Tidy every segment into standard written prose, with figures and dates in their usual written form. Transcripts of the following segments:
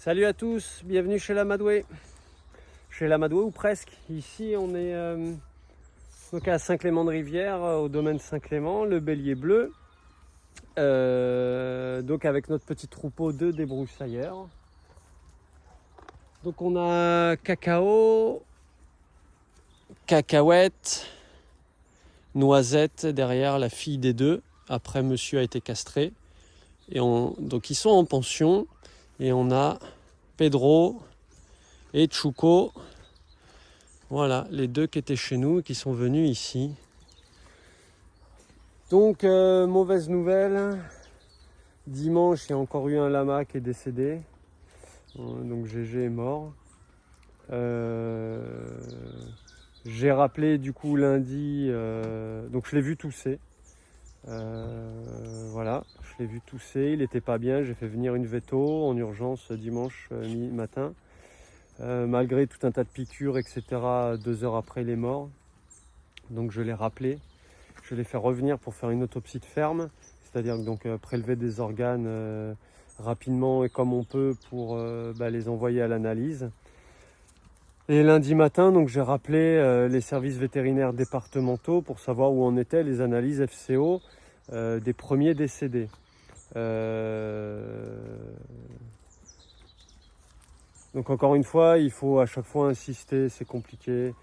Salut à tous, bienvenue chez l'Amadoué. Chez l'Amadoué ou presque. Ici on est donc à Saint-Clément-de-Rivière, au domaine Saint-Clément, le bélier bleu. Donc avec notre petit troupeau de débroussailleurs. Donc on a cacao, cacahuètes, noisettes derrière, la fille des deux. Après monsieur a été castré. Donc ils sont en pension. Et on a Pedro et Chuco. Voilà, les deux qui étaient chez nous, qui sont venus ici. Donc, mauvaise nouvelle. Dimanche, il y a encore eu un lama qui est décédé. Donc, GG est mort. J'ai rappelé du coup lundi. Donc, je l'ai vu tousser. Voilà, je l'ai vu tousser. Il n'était pas bien. J'ai fait venir une veto en urgence dimanche matin. Malgré tout un tas de piqûres, etc., 2 heures après, il est mort. Donc je l'ai rappelé. Je l'ai fait revenir pour faire une autopsie de ferme, c'est-à-dire donc prélever des organes rapidement et comme on peut pour les envoyer à l'analyse. Et lundi matin, donc j'ai rappelé les services vétérinaires départementaux pour savoir où en étaient les analyses FCO des premiers décédés. Donc encore une fois, il faut à chaque fois insister, c'est compliqué.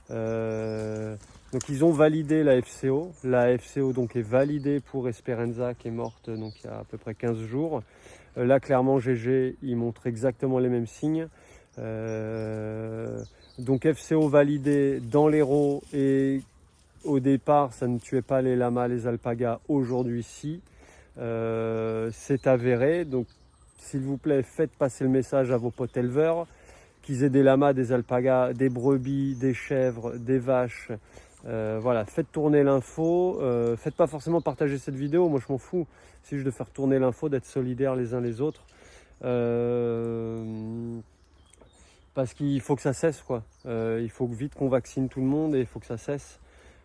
Donc ils ont validé la FCO. La FCO donc est validée pour Esperanza qui est morte donc il y a à peu près 15 jours. Là clairement GG, il montre exactement les mêmes signes. Donc FCO validé dans l'Hérault et au départ ça ne tuait pas les lamas, les alpagas. Aujourd'hui si. C'est avéré. Donc s'il vous plaît, faites passer le message à vos potes éleveurs, qu'ils aient des lamas, des alpagas, des brebis, des chèvres, des vaches. Voilà, faites tourner l'info. Faites pas forcément partager cette vidéo, moi je m'en fous. C'est juste de faire tourner l'info, d'être solidaires les uns les autres. Parce qu'il faut que ça cesse, quoi. Il faut vite qu'on vaccine tout le monde et il faut que ça cesse.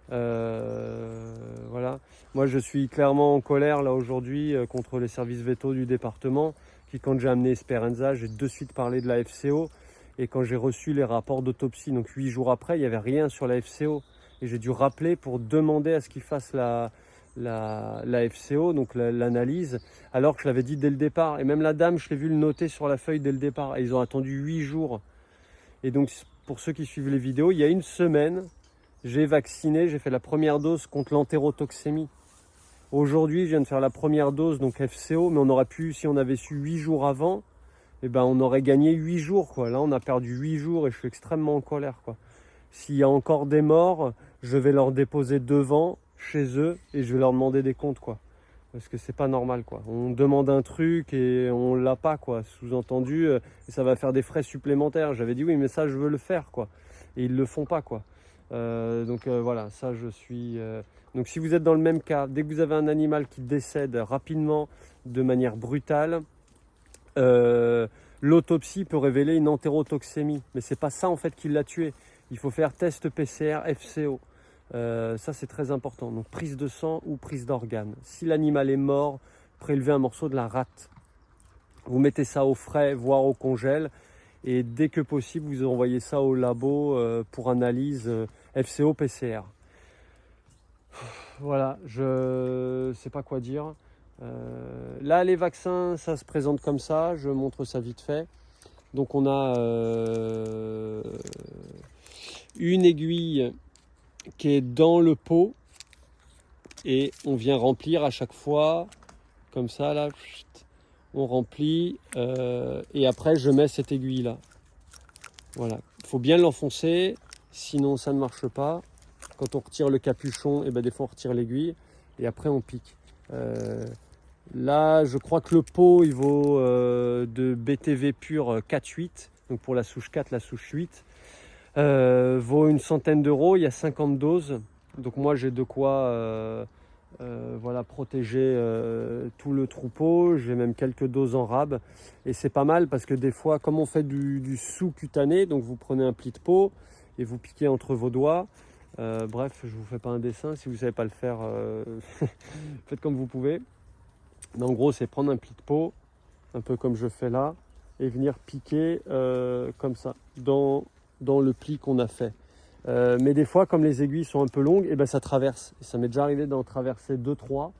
Voilà. Moi je suis clairement en colère là aujourd'hui contre les services vétos du département. Quand j'ai amené Esperanza, j'ai de suite parlé de la FCO. Et quand j'ai reçu les rapports d'autopsie, donc 8 jours après, il n'y avait rien sur la FCO. Et j'ai dû rappeler pour demander à ce qu'ils fassent la FCO, donc l'analyse, alors que je l'avais dit dès le départ. Et même la dame, je l'ai vu le noter sur la feuille dès le départ. Et ils ont attendu 8 jours. Et donc, pour ceux qui suivent les vidéos, il y a une semaine, j'ai vacciné, j'ai fait la première dose contre l'entérotoxémie. Aujourd'hui, je viens de faire la première dose, donc FCO, mais on aurait pu, si on avait su 8 jours avant, eh ben, on aurait gagné 8 jours, quoi. Là, on a perdu 8 jours et je suis extrêmement en colère, quoi. S'il y a encore des morts, je vais leur déposer devant, chez eux, et je vais leur demander des comptes, quoi. Parce que c'est pas normal, quoi. On demande un truc et on l'a pas, quoi. Sous-entendu, ça va faire des frais supplémentaires. J'avais dit oui, mais ça, je veux le faire, quoi. Et ils le font pas, quoi. Donc voilà, ça, je suis... Donc si vous êtes dans le même cas, dès que vous avez un animal qui décède rapidement, de manière brutale, l'autopsie peut révéler une entérotoxémie. Mais c'est pas ça en fait qui l'a tué. Il faut faire test PCR FCO. Ça c'est très important. Donc prise de sang ou prise d'organes. Si l'animal est mort, prélevez un morceau de la rate. Vous mettez ça au frais, voire au congèle. Et dès que possible, vous envoyez ça au labo pour analyse FCO PCR. Voilà, je sais pas quoi dire. Là, les vaccins, ça se présente comme ça. Je montre ça vite fait. Donc, on a une aiguille qui est dans le pot et on vient remplir à chaque fois, comme ça, là. On remplit et après, je mets cette aiguille là. Voilà, il faut bien l'enfoncer, sinon ça ne marche pas. Quand on retire le capuchon, et ben des fois on retire l'aiguille et après on pique. Là, je crois que le pot il vaut de BTV pur 4,8, donc pour la souche 4, la souche 8, vaut une centaine d'euros. Il y a 50 doses, donc moi j'ai de quoi voilà, protéger tout le troupeau. J'ai même quelques doses en rab et c'est pas mal parce que des fois, comme on fait du sous-cutané, donc vous prenez un pli de peau et vous piquez entre vos doigts. Bref, je vous fais pas un dessin, si vous savez pas le faire, faites comme vous pouvez. Mais en gros, c'est prendre un pli de peau, un peu comme je fais là, et venir piquer comme ça, dans le pli qu'on a fait. Mais des fois, comme les aiguilles sont un peu longues, et ben ça traverse. Et ça m'est déjà arrivé d'en traverser 2-3.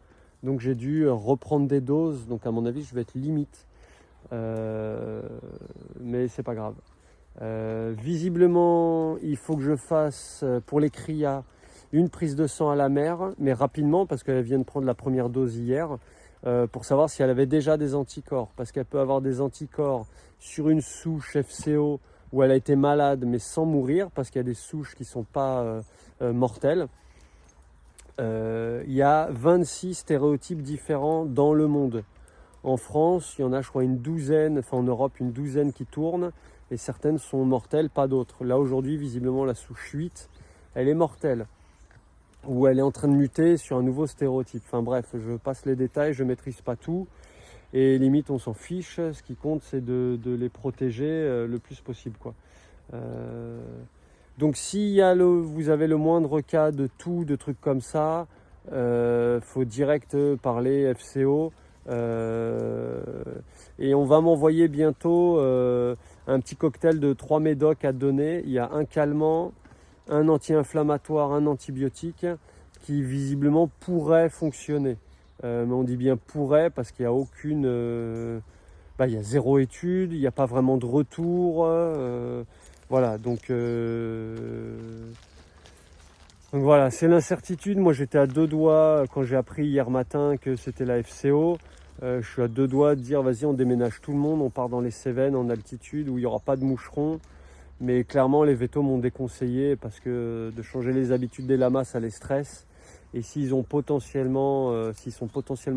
Donc j'ai dû reprendre des doses. Donc à mon avis, je vais être limite. Mais c'est pas grave. Visiblement, il faut que je fasse pour les crias une prise de sang à la mère, mais rapidement parce qu'elle vient de prendre la première dose hier, pour savoir si elle avait déjà des anticorps. Parce qu'elle peut avoir des anticorps sur une souche FCO où elle a été malade mais sans mourir, parce qu'il y a des souches qui ne sont pas mortelles. Il y a 26 stéréotypes différents dans le monde. En France, il y en a, je crois, une douzaine, enfin en Europe, une douzaine qui tournent, et certaines sont mortelles, pas d'autres. Là, aujourd'hui, visiblement, la souche 8, elle est mortelle, ou elle est en train de muter sur un nouveau stéréotype. Enfin bref, je passe les détails, je ne maîtrise pas tout, et limite, on s'en fiche. Ce qui compte, c'est de les protéger le plus possible, quoi. Donc, si vous avez le moindre cas de toux, de trucs comme ça, faut direct parler FCO. Et on va m'envoyer bientôt un petit cocktail de 3 médocs à donner. Il y a un calmant, un anti-inflammatoire, un antibiotique qui visiblement pourrait fonctionner. Mais on dit bien pourrait parce qu'il n'y a aucune... il y a zéro étude, il n'y a pas vraiment de retour. Voilà, donc voilà, c'est l'incertitude. Moi, j'étais à 2 doigts quand j'ai appris hier matin que c'était la FCO. Je suis à 2 doigts de dire vas-y, on déménage tout le monde, on part dans les Cévennes en altitude où il n'y aura pas de moucherons. Mais clairement, les vétos m'ont déconseillé parce que de changer les habitudes des lamas, ça les stresse. Et s'ils sont potentiellement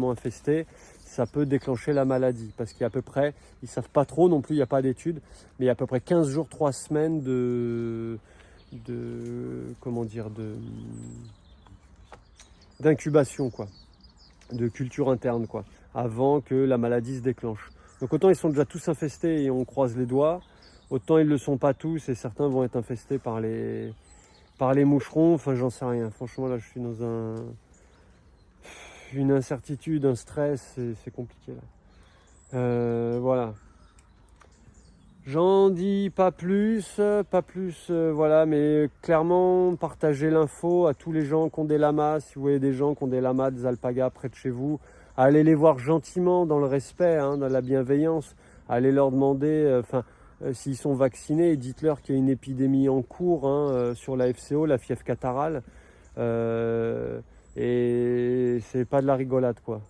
infestés, ça peut déclencher la maladie. Parce qu'il y a à peu près, ils ne savent pas trop non plus, il n'y a pas d'études, mais il y a à peu près 15 jours, 3 semaines d'incubation, quoi, de culture interne, quoi, avant que la maladie se déclenche. Donc autant ils sont déjà tous infestés et on croise les doigts, autant ils ne le sont pas tous et certains vont être infestés par les moucherons. Enfin, j'en sais rien. Franchement, là, je suis dans une incertitude, un stress, c'est compliqué là. Voilà. J'en dis pas plus, voilà, mais clairement, partagez l'info à tous les gens qui ont des lamas. Si vous voyez des gens qui ont des lamas, des alpagas près de chez vous, allez les voir gentiment, dans le respect, dans la bienveillance. Allez leur demander, s'ils sont vaccinés, dites-leur qu'il y a une épidémie en cours sur la FCO, la fièvre catarrhale. Et c'est pas de la rigolade, quoi.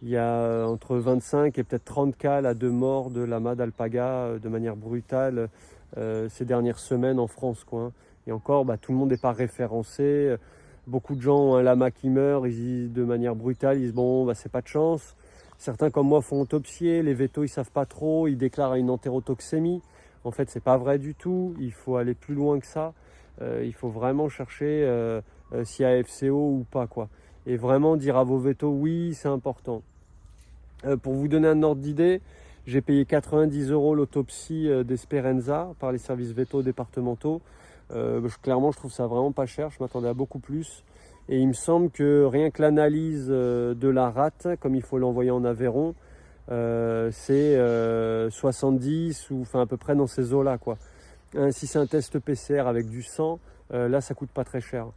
Il y a entre 25 et peut-être 30 cas là, de mort de lama d'alpaga de manière brutale ces dernières semaines en France, quoi. Et encore, tout le monde n'est pas référencé. Beaucoup de gens ont un lama qui meurt, ils disent de manière brutale, ils disent bon, c'est pas de chance. Certains comme moi font autopsier, les vétos ils savent pas trop, ils déclarent une entérotoxémie. En fait, c'est pas vrai du tout, il faut aller plus loin que ça. Il faut vraiment chercher s'il y a FCO ou pas, quoi. Et vraiment dire à vos vétos, oui, c'est important. Pour vous donner un ordre d'idée, j'ai payé 90 € l'autopsie d'Esperenza par les services vétos départementaux. Clairement, je trouve ça vraiment pas cher, je m'attendais à beaucoup plus. Et il me semble que rien que l'analyse de la rate, comme il faut l'envoyer en Aveyron, c'est 70 ou à peu près dans ces eaux-là, quoi. Si c'est un test PCR avec du sang, là ça coûte pas très cher.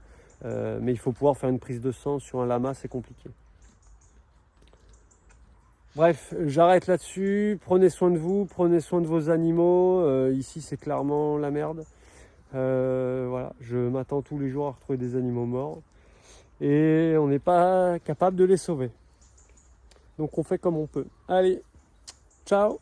Mais il faut pouvoir faire une prise de sang sur un lama, c'est compliqué. Bref, j'arrête là-dessus. Prenez soin de vous, prenez soin de vos animaux. Ici, c'est clairement la merde. Voilà, je m'attends tous les jours à retrouver des animaux morts. Et on n'est pas capable de les sauver. Donc on fait comme on peut. Allez, ciao!